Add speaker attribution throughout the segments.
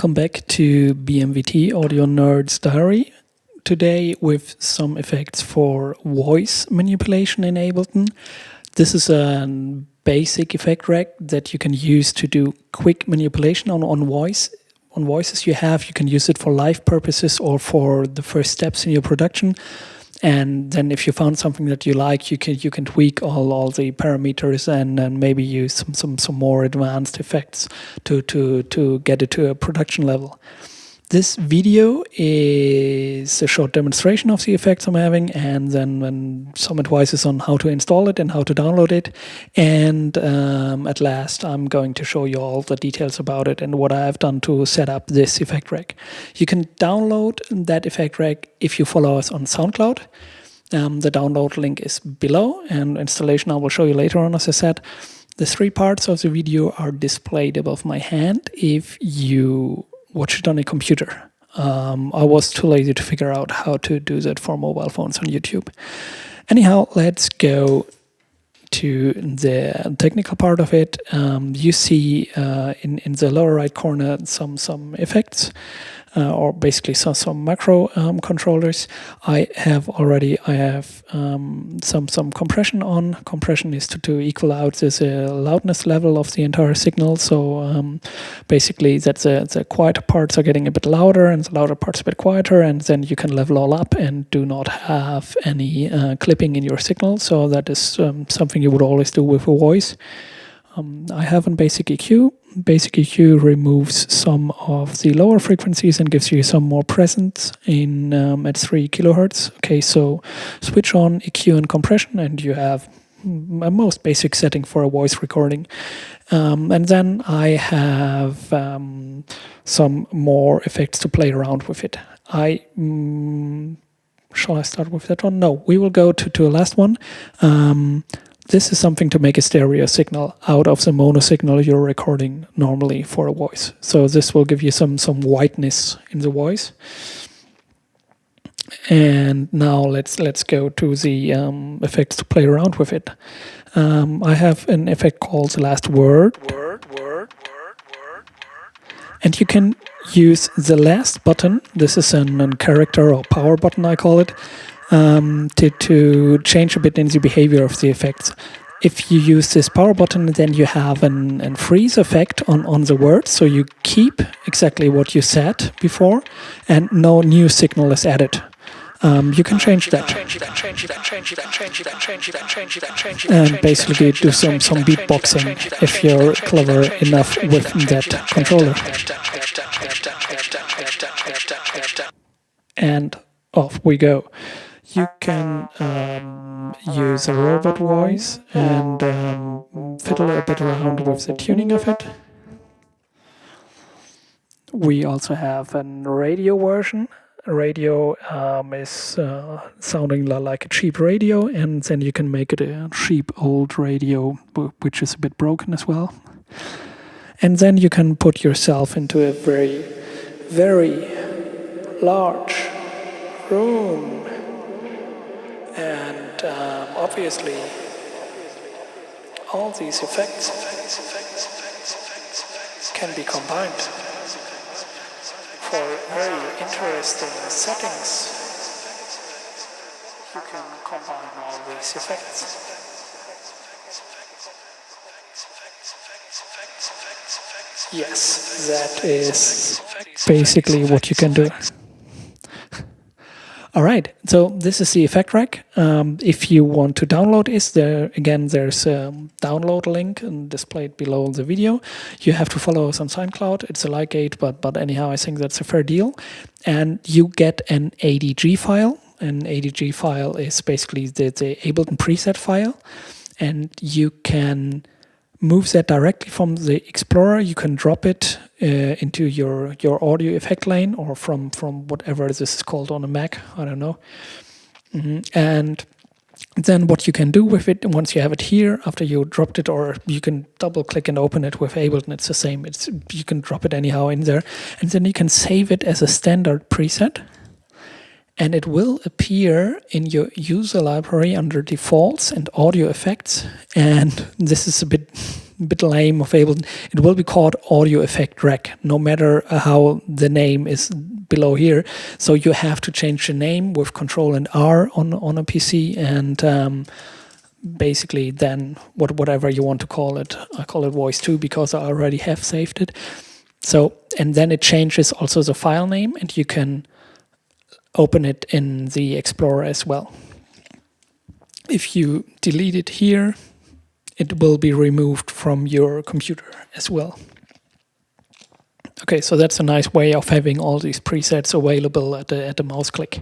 Speaker 1: Welcome back to BMVT Audio Nerd Diary. Today with some effects for voice manipulation in Ableton. This is a basic effect rack that you can use to do quick manipulation on voice. On voices you can use it for live purposes or for the first steps in your production. And then if you found something that you like, you can tweak all the parameters and maybe use some more advanced effects to get it to a production level. This video is a short demonstration of the effects I'm having, and then some advices on how to install it and how to download it. And at last, I'm going to show you all the details about it and what I've done to set up this effect rack. You can download that effect rack if you follow us on SoundCloud. The download link is below, and installation I will show you later on, as I said. The three parts of the video are displayed above my hand if you watch it on a computer. I was too lazy to figure out how to do that for mobile phones on YouTube. Anyhow, let's go to the technical part of it. You see in the lower right corner some effects, or basically some macro controllers. I have some compression on. Compression is to equal out the loudness level of the entire signal. So basically that the quieter parts are getting a bit louder and the louder parts a bit quieter, and then you can level all up and do not have any clipping in your signal. So that is something you would always do with a voice. I have a basic EQ. Basic EQ removes some of the lower frequencies and gives you some more presence in at 3 kilohertz. Okay, so switch on EQ and compression, and you have a most basic setting for a voice recording. And then I have some more effects to play around with it. Shall I start with that one? No, we will go to a last one. This is something to make a stereo signal out of the mono signal you're recording normally for a voice. So this will give you some whiteness in the voice. And now let's go to the effects to play around with it. I have an effect called the last word. And you can use the last button. This is a character or power button, I call it. To change a bit in the behavior of the effects. If you use this power button, then you have an freeze effect on the words, so you keep exactly what you said before, and no new signal is added. You can change that. And basically do some beatboxing if you're clever enough with that controller. And off we go. You can use a robot voice and fiddle a bit around with the tuning of it. We also have a radio version. Radio is sounding like a cheap radio, and then you can make it a cheap old radio, which is a bit broken as well. And then you can put yourself into a very, very large room. And obviously, all these effects can be combined for very interesting settings. You can combine all these effects. Yes, that is basically what you can do. All right, so this is the effect rack. If you want to download it, there's a download link and displayed below the video. You have to follow us on SoundCloud. It's a Lightgate, but anyhow, I think that's a fair deal. And you get an ADG file. An ADG file is basically the Ableton preset file, and you can move that directly from the Explorer. You can drop it into your audio effect lane, or from whatever this is called on a Mac, I don't know. And then what you can do with it, once you have it here, after you dropped it, or you can double click and open it with Ableton, it's the same. You can drop it anyhow in there, and then you can save it as a standard preset. And it will appear in your user library under defaults and audio effects. And this is a bit bit lame of Ableton. It will be called Audio Effect Rack, no matter how the name is below here. So you have to change the name with Control and R on a PC, and basically then whatever you want to call it. I call it Voice 2 because I already have saved it. So, and then it changes also the file name, and you can open it in the Explorer as well. If you delete it here, it will be removed from your computer as well. Okay, so that's a nice way of having all these presets available at a mouse click.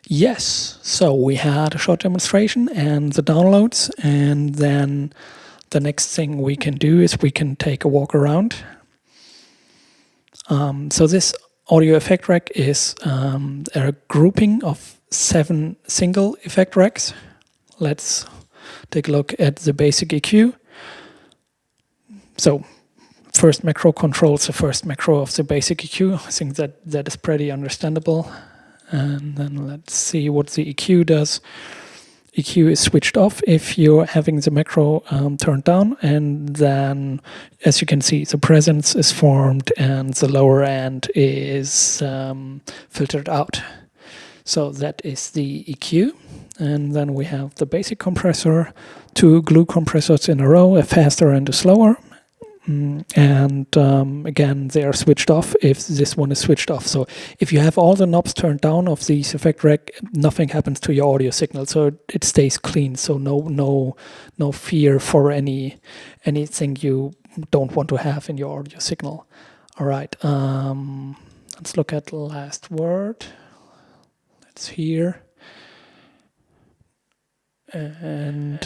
Speaker 1: Yes, so we had a short demonstration and the downloads, and then the next thing we can do is we can take a walk around. So this audio effect rack is a grouping of 7 single effect racks. Let's take a look at the basic EQ. So first macro controls the first macro of the basic EQ. I think that is pretty understandable. And then let's see what the EQ does. EQ is switched off if you're having the macro turned down, and then as you can see the presence is formed and the lower end is filtered out. So that is the EQ, and then we have the basic compressor, 2 glue compressors in a row, a faster and a slower. And again, they are switched off if this one is switched off. So if you have all the knobs turned down of this effect rack, nothing happens to your audio signal, so it stays clean. So no fear for anything you don't want to have in your audio signal. All right, let's look at the last word. Let's hear, and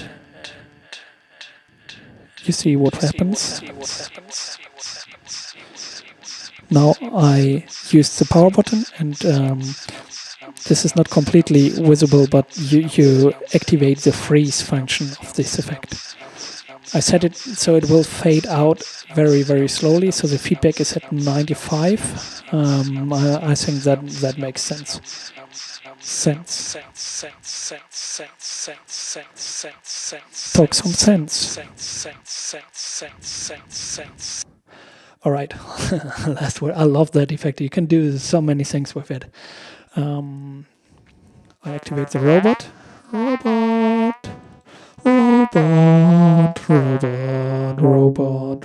Speaker 1: you see what happens. Now I use the power button, and this is not completely visible, but you activate the freeze function of this effect. I set it so it will fade out very, very slowly, so the feedback is at 95. I think that makes sense. Talk some sense. All right, last word. I love that effect. You can do so many things with it. I activate the robot.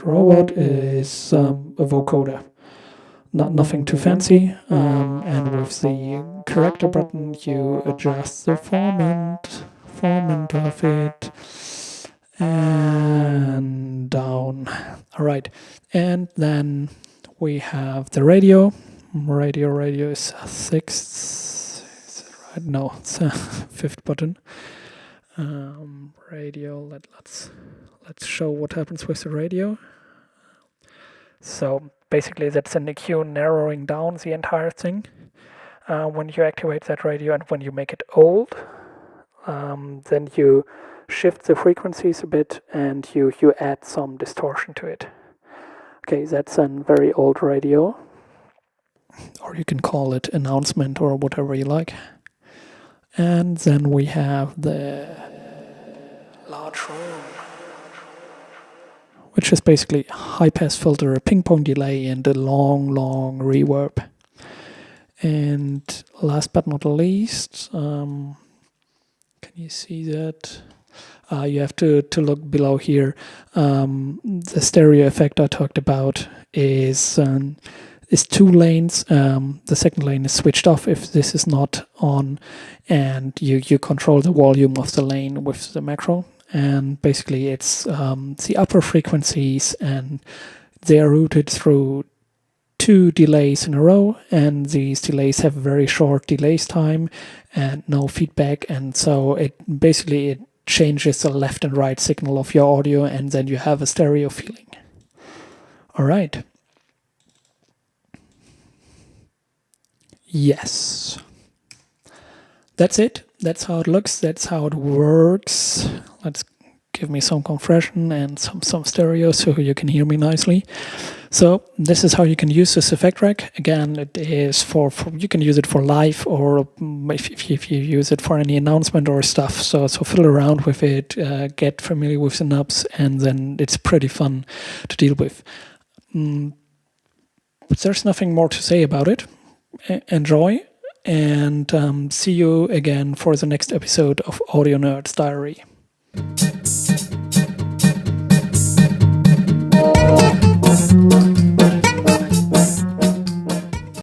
Speaker 1: Robot is a vocoder. Nothing too fancy, and with the corrector button you adjust the formant of it, and down. Alright, and then we have the radio. Radio is 6th, is it right? No, it's 5th button. Radio, let's show what happens with the radio. So basically that's an EQ narrowing down the entire thing when you activate that radio, and when you make it old, then you shift the frequencies a bit and you add some distortion to it. Okay, that's a very old radio, or you can call it enhancement or whatever you like. And then we have the large room, which is basically a high-pass filter, a ping-pong delay, and a long reverb. And last but not least, can you see that? You have to look below here. The stereo effect I talked about is 2 lanes. The second lane is switched off if this is not on, and you control the volume of the lane with the macro. And basically it's the upper frequencies, and they are routed through 2 delays in a row, and these delays have very short delays time and no feedback, and so it changes the left and right signal of your audio, and then you have a stereo feeling. All right. Yes. That's it. That's how it looks. That's how it works. Let's give me some compression and some stereo so you can hear me nicely. So this is how you can use this effect rack. Again, it is for you can use it for live, or if you use it for any announcement or stuff. So fiddle around with it, get familiar with the knobs, and then it's pretty fun to deal with. But there's nothing more to say about it. Enjoy, and see you again for the next episode of Audio Nerd Diary.